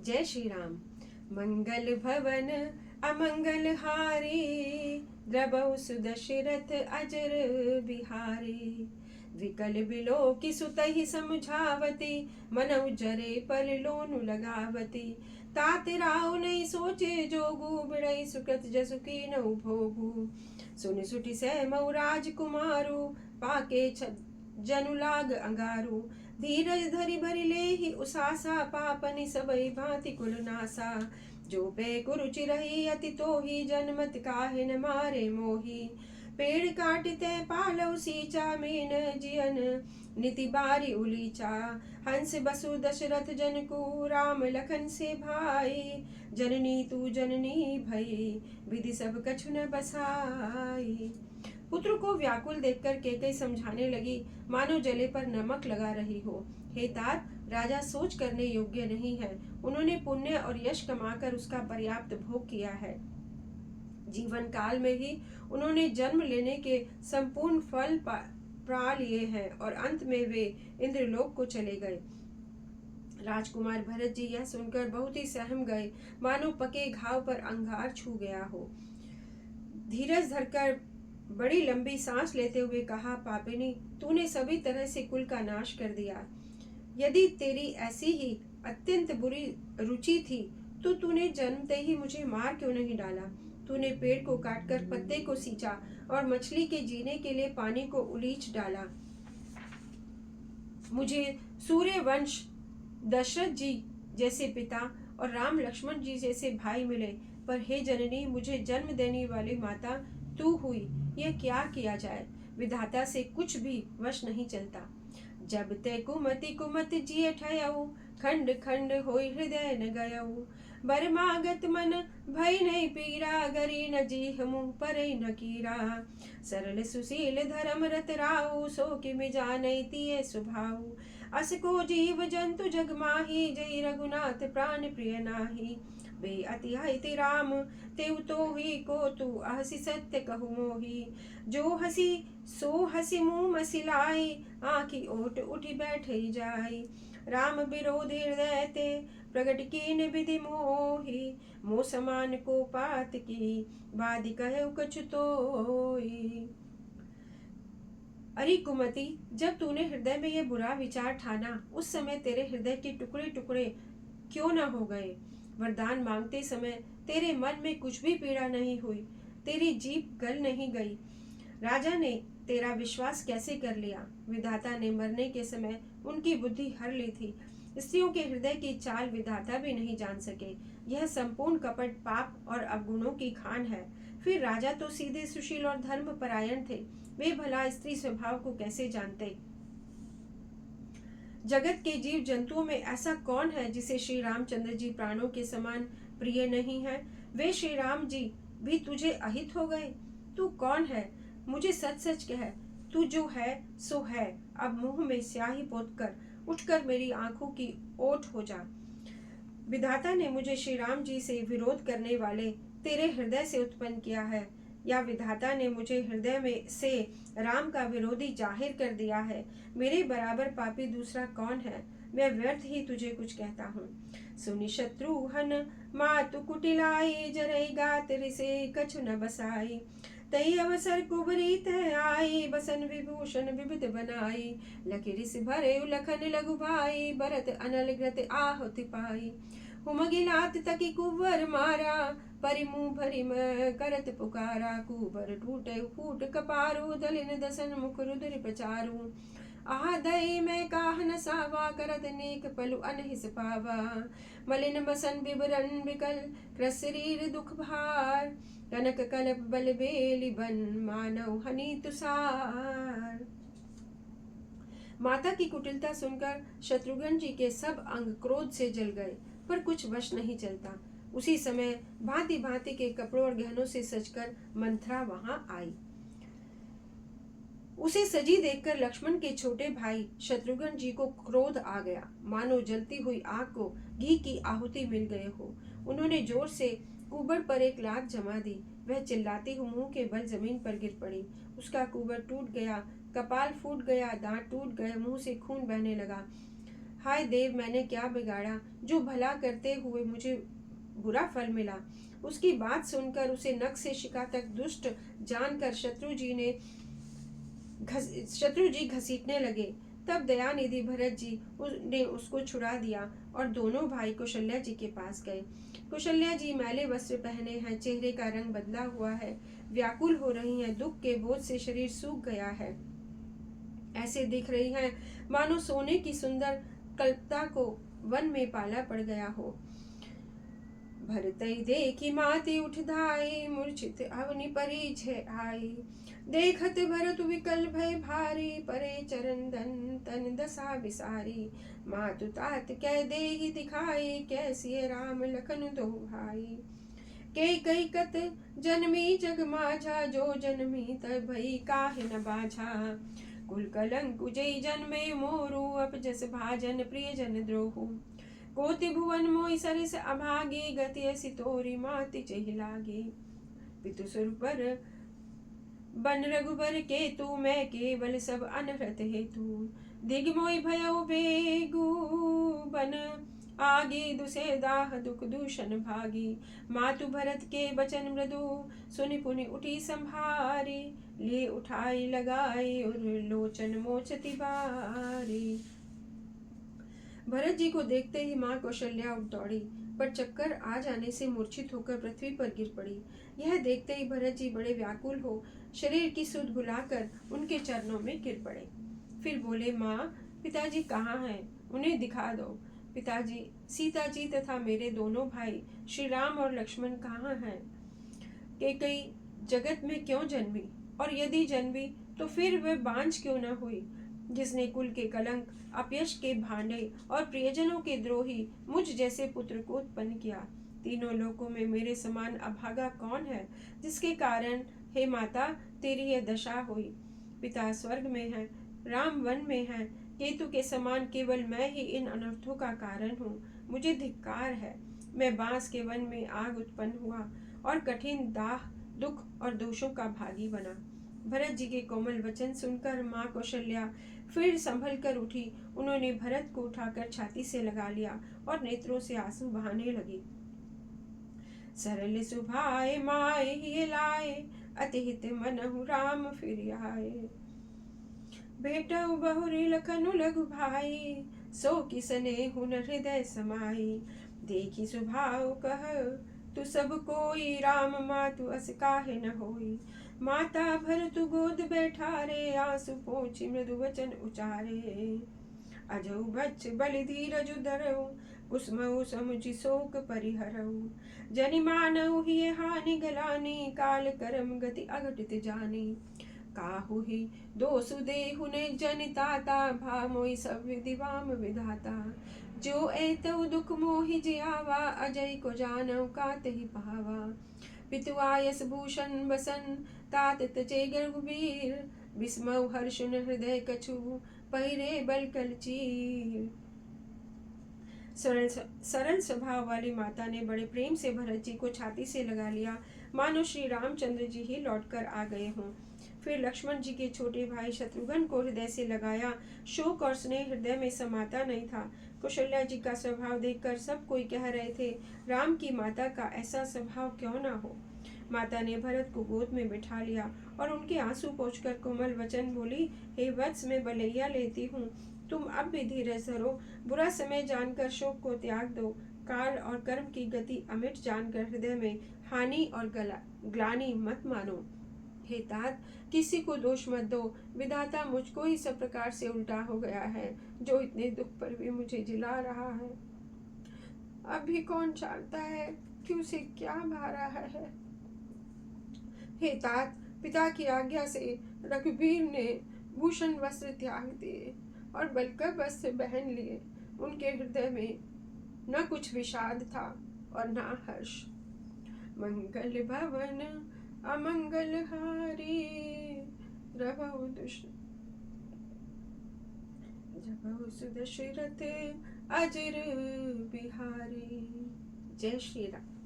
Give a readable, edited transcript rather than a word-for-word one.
जय श्री राम। मंगल भवन अमंगल हारी, द्रबहु सुदशरथ अजर बिहारी। विकल बिलो की सुतहि समझावती, मनउ जरे पर लोनु लगावती। तात राव नहीं सोचे जोगु, बिड़ई सुकृत जसु कीनउ भोगु। सुनि सुटि सह मऊ राजकुमारु, पाके जनु लाग अंगारू। धीरज धरि भरि लेहि उसासा, पापनि सबई भांति कुल नासा। जो पे कुरुचि रही अति तोही, जनमत काहे न मारे मोही। पेड़ काटते पालव सींचा, मीन जियन नीति बारी उलीचा। हंस बसु दशरथ जन को, राम लखन से भाई। जननी तू जननी भई, विधि सब कछु न बसाई। पुत्र को व्याकुल देखकर कैकेयी समझाने लगी, मानो जले पर नमक लगा रही हो। हे तात, राजा सोच करने योग्य नहीं है। उन्होंने पुण्य और यश कमाकर उसका पर्याप्त भोग किया है। जीवन काल में ही उन्होंने जन्म लेने के संपूर्ण फल पा लिए हैं और अंत में वे इंद्रलोक को चले गए। राजकुमार भरत जी यह सुनकर बहुत ही सहम गए, मानो पके घाव पर अंगार छू गया हो। धीरज धरकर बड़ी लंबी सांस लेते हुए कहा, पापिनी, तूने सभी तरह से कुल का नाश कर दिया। यदि तेरी ऐसी ही अत्यंत बुरी रुचि थी तो तूने जन्मते ही मुझे मार क्यों नहीं डाला। तूने पेड़ को काटकर पत्ते को सींचा और मछली के जीने के लिए पानी को उलीच डाला। मुझे सूर्य वंश दशरथ जी जैसे पिता और राम लक्ष्मण जी जैसे भाई मिले, पर हे जननी, मुझे जन्म देने वाली माता तू हुई। यह क्या किया जाए, विधाता से कुछ भी वश नहीं चलता। जब ते कुमति कुमत जिय ठयऊ, खंड खंड होई हृदय न गयऊ। बरमागत मन भई नहीं पीरा, गरी न जीह मुँह परई न कीरा। सरल सुशील धर्म रत राऊ, सो किमि जानई तिय स्वभाऊ। अस को जीव जंतु जग माही, जय रघुनाथ प्राण प्रिय नाही। बे अति हित राम तेउ तो ही, को तू अहसि सत्य कहु मोही। जो हसी सो हसी मुँह मसिलाई, आँखी ओट उठी बैठे जाई। राम विरोधी हृदय ते, प्रगट कीन विधि मोही। मोह समान को पात की, बादि कहे कछु तोई। अरे कुमति, जब तूने हृदय में यह बुरा विचार ठाना, उस समय तेरे हृदय के टुकड़े टुकड़े क्यों न हो गए। वरदान मांगते समय तेरे मन में कुछ भी पीड़ा नहीं हुई, तेरी जीभ गल नहीं गई। राजा ने तेरा विश्वास कैसे कर लिया। विधाता ने मरने के समय उनकी बुद्धि हर ली थी। स्त्रियों के हृदय की चाल विधाता भी नहीं जान सके। यह संपूर्ण कपट पाप और अवगुणों की खान है। फिर राजा तो सीधे सुशील और धर्म परायण थे, वे भला स्त्री स्वभाव को कैसे जानते। जगत के जीव जंतुओं में ऐसा कौन है जिसे श्री रामचंद्र जी प्राणों के समान प्रिय नहीं है। वे श्री राम जी भी तुझे अहित हो गए। तू कौन है, मुझे सच सच कह। तू जो है सो है। अब मुंह में स्याही पोत कर उठकर मेरी आंखों की ओट हो जा। विधाता ने मुझे श्री राम जी से विरोध करने वाले तेरे हृदय से उत्पन्न किया है, या विधाता ने मुझे हृदय में से राम का विरोधी जाहिर कर दिया है। मेरे बराबर पापी दूसरा कौन है। मैं व्यर्थ ही तुझे कुछ कहता हूँ। सुनि शत्रुहन मातु कुटिलाई, जरई गात रिसे कछु न बसाई। तई अवसर कुबरीत आई, बसन विभूषण विविध बनाई। लखि रिस भरे उलखन लघु भाई, भरत अनल घृत आहुति पाई। हुमगिलात तकी कुंवर मारा, परि मुँह भरि करत पुकारा। कुबर टूटे फूट कपारू, दलिन दसन मुख रुधिर प्रचारू। आह दई में काह न सावा, करत नेक पलु अनहिस पावा। मलिन बसन विवरण विकल, क्रस शरीर दुख भार। कनक कलप बल बेली बन, मानव हनि तुषार। माता की कुटिलता सुनकर शत्रुघ्न जी के सब अंग क्रोध से जल गए, पर कुछ वश नहीं चलता। उसी समय भांति भांति के कपड़ों और गहनों से सजकर मंथरा वहां आई। उसे सजी देखकर लक्ष्मण के छोटे भाई शत्रुघ्न जी को क्रोध आ गया, मानो जलती हुई आग को घी की आहुति मिल गए हो। उन्होंने जोर से कुबड़ पर एक लात जमा दी। वह चिल्लाती हुई मुंह के बल जमीन पर गिर पड़ी। उसका कुबड़ टूट गया, कपाल फूट गया, दांत टूट गए, मुंह से खून बहने लगा। हाय देव, मैंने क्या बिगाड़ा जो भला करते हुए मुझे बुरा फल मिला। उसकी बात सुनकर उसे नख से शिका तक दुष्ट जानकर शत्रु जी घसीटने लगे। तब दयानिधि भरत जी ने उसको छुड़ा दिया और दोनों भाई कौशल्या जी के पास गए। कौशल्या जी मैले वस्त्र पहने हैं, चेहरे का रंग बदला हुआ है, व्याकुल हो रही हैं, दुख के बोझ से शरीर सूख गया है। ऐसे दिख रही हैं मानो सोने की सुंदर कल्पता को वन में पाला पड़ गया हो। भरतई देखी माती उठ धाई, मूर्छित अवनि परी छे आई। देखत भरत विकल भय भारी, परे चरण धन तन दशा विसारी। मातु तात कह देहि दिखाई, कैसिये राम लखन दो भाई। कई कत जन्मी जग माझा, जो जन्मी तब भई काहे न बाझा। कुल कलंक उजई जन्मे मोरु, अपजस भाजन प्रिय जन द्रोहु। कोटि भुवन मोहि सरिस अभागी, गति ऐसी तोरी माति चहि लागी। पितु सुर पर बन रघुबर केतु, मैं केवल सब अनहृत हेतु। दिग मोहि भयउ बेगु, बन आगे दुसे दाह दुख दूषण भागी। मातु भरत के बचन मृदु, सुनि पुनि उठी संभारी। ले उठाई लगाई और लोचन मोचति बारी। भरत जी को देखते ही माँ कौशल्या उठ दौड़ी, पर चक्कर आ जाने से मूर्छित होकर पृथ्वी पर गिर पड़ी। यह देखते ही भरत जी बड़े व्याकुल हो शरीर की सुध भुलाकर उनके चरणों में गिर पड़े। फिर बोले, माँ, पिताजी कहाँ हैं? उन्हें दिखा दो। पिताजी, सीता जी तथा मेरे दोनों भाई श्री राम और लक्ष्मण कहाँ हैं? कैकेयी जगत में क्यों जन्मी, और यदि जन्मी तो फिर वह बांझ क्यों न हुई, जिसने कुल के कलंक, अपयश के भांडे और प्रियजनों के द्रोही मुझ जैसे पुत्र को उत्पन्न किया। तीनों लोकों में मेरे समान अभागा कौन है, जिसके कारण हे माता तेरी यह दशा हुई। पिता स्वर्ग में है, राम वन में है, केतु के समान केवल मैं ही इन अनर्थों का कारण हूँ। मुझे धिक्कार है। मैं बांस के वन में आग उत्पन्न हुआ और कठिन दाह, दुख और दोषों का भागी बना। भरत जी के कोमल वचन सुनकर माँ कौशल्या फिर संभल कर उठी। उन्होंने भरत को उठाकर छाती से लगा लिया और नेत्रों से आंसू बहाने लगी। सरल सुभाए माए ही लाए, अति हित मनहु राम फिर आए। भेटऊ बहुरी लखनु लघु भाई, सो किसने हुन हृदय समाई। देखी स्वभाव कह तू सब कोई, राम मातु अस काहे न होई। माता भरतु गोद बैठारे, आंसू पोंछी मृदु वचन उचारे। अजऊ बच्च बलि धीरजु धरऊ, कुसुमऊ समुझि शोक परिहरऊ। जनि मानऊ हिय हानि गलानी, काल करम गति अघटित जानी। काहू ही दोषु देहु ने जनिताता, भा मोहि सब विधि वाम विधाता। जो एतउ दुख मोहि जियावा, अजय को जानऊ कातहि पावा। पितु आयस भूषण बसन, तात तजे रघुबीर। विस्मऊ हर्षुन हृदय कछु, पहिरे बल कल चीर। सरल स्वभाव वाली माता ने बड़े प्रेम से भरत जी को छाती से लगा लिया, मानो श्री रामचंद्र जी ही लौटकर आ गए हों। फिर लक्ष्मण जी के छोटे भाई शत्रुघ्न को हृदय से लगाया। शोक और स्नेह हृदय में समाता नहीं था। कौशल्या जी का स्वभाव देखकर सब कोई कह रहे थे, राम की माता का ऐसा स्वभाव क्यों ना हो। माता ने भरत को गोद में बिठा लिया और उनके आंसू पोंछकर कोमल वचन बोली, हे वत्स, मैं बलैया लेती हूँ, तुम अब भी धीरज धरो। बुरा समय जानकर शोक को त्याग दो। काल और कर्म की गति अमिट जानकर हृदय में हानि और ग्लानि मत मानो। हे तात, किसी को दोष मत दो। विधाता मुझको ही सब प्रकार से उल्टा हो गया है, जो इतने दुख पर भी मुझे जिला रहा है। अभी कौन जानता है कि उसे क्या भा रहा है। हे तात, पिता की आज्ञा से रघुबीर ने भूषण वस्त्र त्याग दिए और बलकर वस्त्र पहन लिए। उनके हृदय में न कुछ विषाद था और न हर्ष। मंगल भवन अमंगल हारी, रघु दशरथ अजर बिहारी। जय श्री राम।